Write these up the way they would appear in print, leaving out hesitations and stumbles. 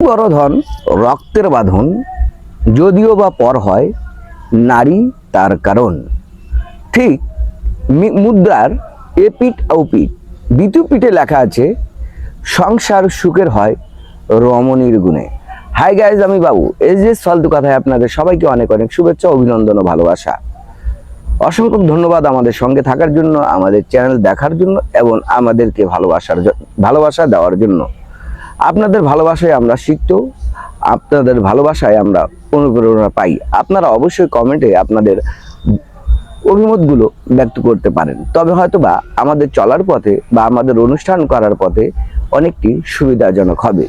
বড় ধন রক্তের বাঁধন, যদিও বা পর হয় নারী তার কারণ। ঠিক মুদ্রার এপিঠ ওপিঠ দ্বিতীয় পিঠে লেখা আছে সংসার সুখের হয় রমণীর গুণে। হাই গাইজ, আমি বাবু এস ফালতু কথায় আপনাদের সবাইকে অনেক অনেক শুভেচ্ছা, অভিনন্দন ও ভালোবাসা। অসংখ্য ধন্যবাদ আমাদের সঙ্গে থাকার জন্য, আমাদের চ্যানেল দেখার জন্য এবং আমাদেরকে ভালোবাসা দেওয়ার জন্য। আপনাদের ভালোবাসায় আমরা শিখত, আপনাদের ভালোবাসায় আমরা অনুপ্রেরণা পাই। আপনারা অবশ্যই কমেন্টে আপনাদের অভিমতগুলো ব্যক্ত করতে পারেন, তবে হয়তোবা আমাদের চলার পথে বা আমাদের অনুষ্ঠান করার পথে অনেকটি সুবিধাজনক হবে।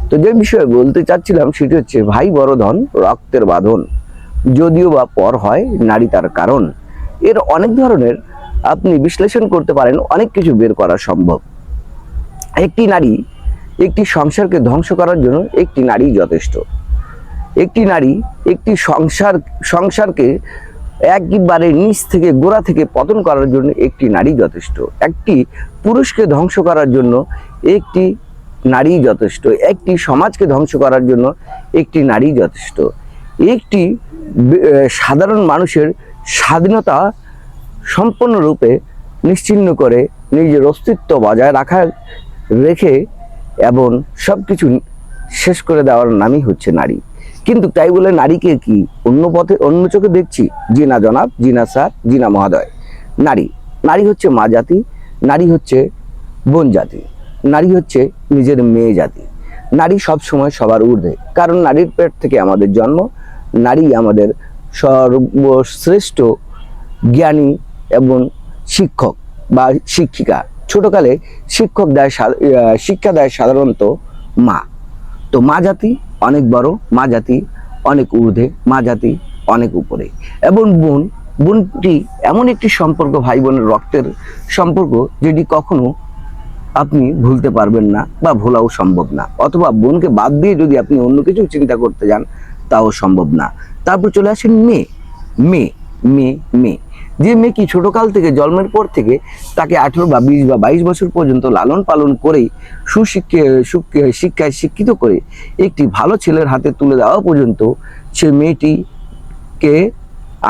তো যে বিষয়ে বলতে চাচ্ছিলাম সেটি হচ্ছে ভাই বড় ধন রক্তের বাঁধন, যদিও বা পর হয় নারী তার কারণ। এর অনেক ধরনের আপনি বিশ্লেষণ করতে পারেন, অনেক কিছু বের করা সম্ভব। একটি নারী একটি সংসারকে ধ্বংস করার জন্য একটি নারী যথেষ্ট। একটি নারী একটি সংসারকে একবারে নিচ থেকে গোড়া থেকে পতন করার জন্য একটি নারী যথেষ্ট। একটি পুরুষকে ধ্বংস করার জন্য একটি নারী যথেষ্ট। একটি সমাজকে ধ্বংস করার জন্য একটি নারী যথেষ্ট। একটি সাধারণ মানুষের স্বাধীনতা সম্পূর্ণরূপে নিশ্চিহ্ন করে নিজের অস্তিত্ব বজায় রেখে এবং সব কিছু শেষ করে দেওয়ার নামই হচ্ছে নারী। কিন্তু তাই বলে নারীকে কি অন্য চোখে দেখছি? জি না জনাব, জি না স্যার, জি না মহোদয়। নারী হচ্ছে মা জাতি, নারী হচ্ছে বোন জাতি, নারী হচ্ছে নিজের মেয়ে জাতি। নারী সব সময় সবার ঊর্ধ্বে, কারণ নারীর পেট থেকে আমাদের জন্ম। নারী আমাদের সর্বশ্রেষ্ঠ জ্ঞানী এবং শিক্ষক বা শিক্ষিকা। ছোটকালে শিক্ষা দেয় সাধারণত মা। তো মা জাতি অনেক বড়, মা জাতি অনেক ঊর্ধ্বে, মা জাতি অনেক উপরে। এবং বোনটি এমন একটি সম্পর্ক, ভাই বোনের রক্তের সম্পর্ক, যেটি কখনো আপনি ভুলতে পারবেন না বা ভোলাও সম্ভব না। অথবা বোনকে বাদ দিয়ে যদি আপনি অন্য কিছু চিন্তা করতে যান তাও সম্ভব না। তারপর চলে আসেন মেয়ে। মেয়ে মেয়ে মেয়ে যে মেয়ে কি ছোটকাল থেকে জন্মের পর থেকে তাকে 18 বা 20 বা 22 বছর পর্যন্ত লালন পালন করেই শিক্ষায় শিক্ষিত করে একটি ভালো ছেলের হাতে তুলে দেওয়া পর্যন্ত সে মেয়েটিকে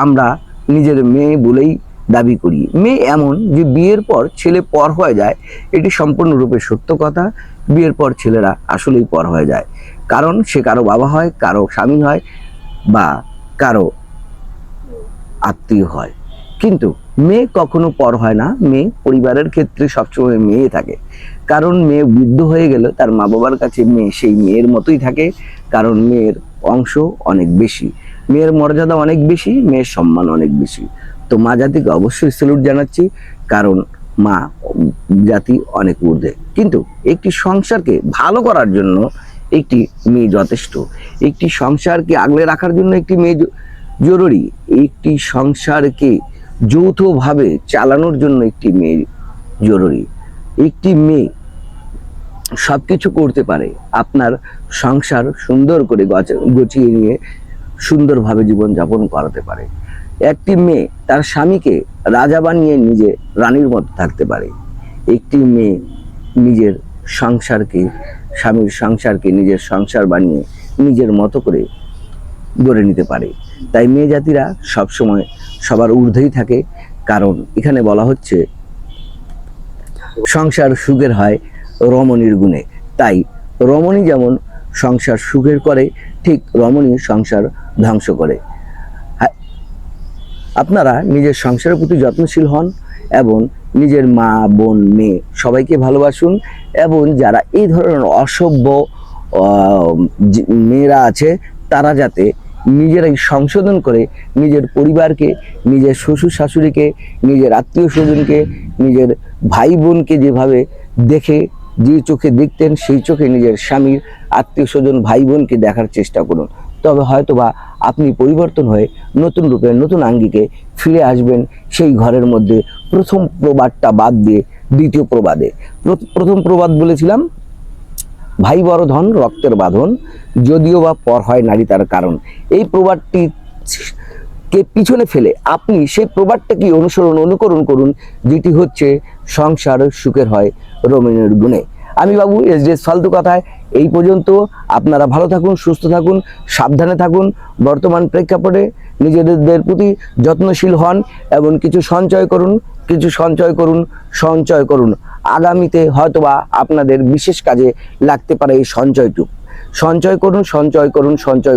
আমরা নিজের মেয়ে বলেই দাবি করি। মেয়ে এমন যে বিয়ের পর ছেলে পর হয়ে যায়, এটি সম্পূর্ণরূপে সত্য কথা। বিয়ের পর ছেলেরা আসলেই পর হয়ে যায়, কারণ সে কারো বাবা হয়, কারো স্বামী হয় বা কারো আত্মীয় হয়। কিন্তু মেয়ে কখনো পর হয় না। মেয়ে পরিবারের ক্ষেত্রে সবসময় মেয়ে থাকে, কারণ মেয়ে বৃদ্ধ হয়ে গেলে তার মা বাবার কাছে মেয়ে সেই মেয়ের মতোই থাকে, কারণ মেয়ের অংশ অনেক বেশি, মেয়ের মর্যাদা অনেক বেশি, মেয়ের সম্মান অনেক বেশি। তো মা জাতিকে অবশ্যই স্যালুট জানাচ্ছি, কারণ মা জাতি অনেক ঊর্ধ্বে। কিন্তু একটি সংসারকে ভালো করার জন্য একটি মেয়ে যথেষ্ট। একটি সংসারকে আগলে রাখার জন্য একটি মেয়ে জরুরি। একটি সংসারকে যৌথভাবে চালানোর জন্য একটি মেয়ে জরুরি। একটি মেয়ে সবকিছু করতে পারে, আপনার সংসার সুন্দর করে গুছিয়ে নিয়ে সুন্দরভাবে জীবনযাপন করাতে পারে। একটি মেয়ে তার স্বামীকে রাজা বানিয়ে নিজে রানীর মতো থাকতে পারে। একটি মেয়ে নিজের স্বামীর সংসারকে নিজের সংসার বানিয়ে নিজের মতো করে গড়ে নিতে পারে। তাই মেয়ে জাতিরা সবসময় সবার ঊর্ধ্বেই থাকে, কারণ এখানে বলা হচ্ছে সংসার সুখের হয় রমণীর গুণে। তাই রমণী যেমন সংসার সুখের করে, ঠিক রমণী সংসার ধ্বংস করে। আপনারা নিজের সংসারের প্রতি যত্নশীল হন এবং নিজের মা বোন মেয়ে সবাইকে ভালোবাসুন। এবং যারা এই ধরনের অসভ্য মেয়েরা আছে, তারা যাতে নিজেরাই সংশোধন করে নিজের পরিবারকে, নিজের শ্বশুর শাশুড়িকে, নিজের আত্মীয় স্বজনকে, নিজের ভাই বোনকে যেভাবে যে চোখে দেখতেন সেই চোখে নিজের স্বামীর আত্মীয় স্বজন ভাই বোনকে দেখার চেষ্টা করুন। তবে হয়তোবা আপনি পরিবর্তন হয়ে নতুন রূপে নতুন আঙ্গিকে ফিরে আসবেন সেই ঘরের মধ্যে। প্রথম প্রবাদটা বাদ দিয়ে দ্বিতীয় প্রবাদে, প্রথম প্রবাদ বলেছিলাম ভাই বড় ধন রক্তের বাঁধন, যদিও বা পর হয় নারী তার কারণ। এই প্রবাদটি কে পিছনে ফেলে আপনি সেই প্রবাদটাকে অনুকরণ করুন, যেটি হচ্ছে সংসার সুখের হয় রমণীর গুণে। আমি বাবু এস ফালতু কথায় এই পর্যন্ত আপনারা ভালো থাকুন, সুস্থ থাকুন, সাবধানে থাকুন। বর্তমান প্রেক্ষাপটে নিজেদের প্রতি যত্নশীল হন এবং কিছু সঞ্চয় করুন, সঞ্চয় করুন। আগামীতে হয়তোবা আপনাদের বিশেষ কাজে লাগতে পারে এই সঞ্চয়টুকু। সঞ্চয়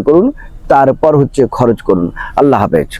করুন, তারপর হচ্ছে খরচ করুন। আল্লাহ হাফেজ।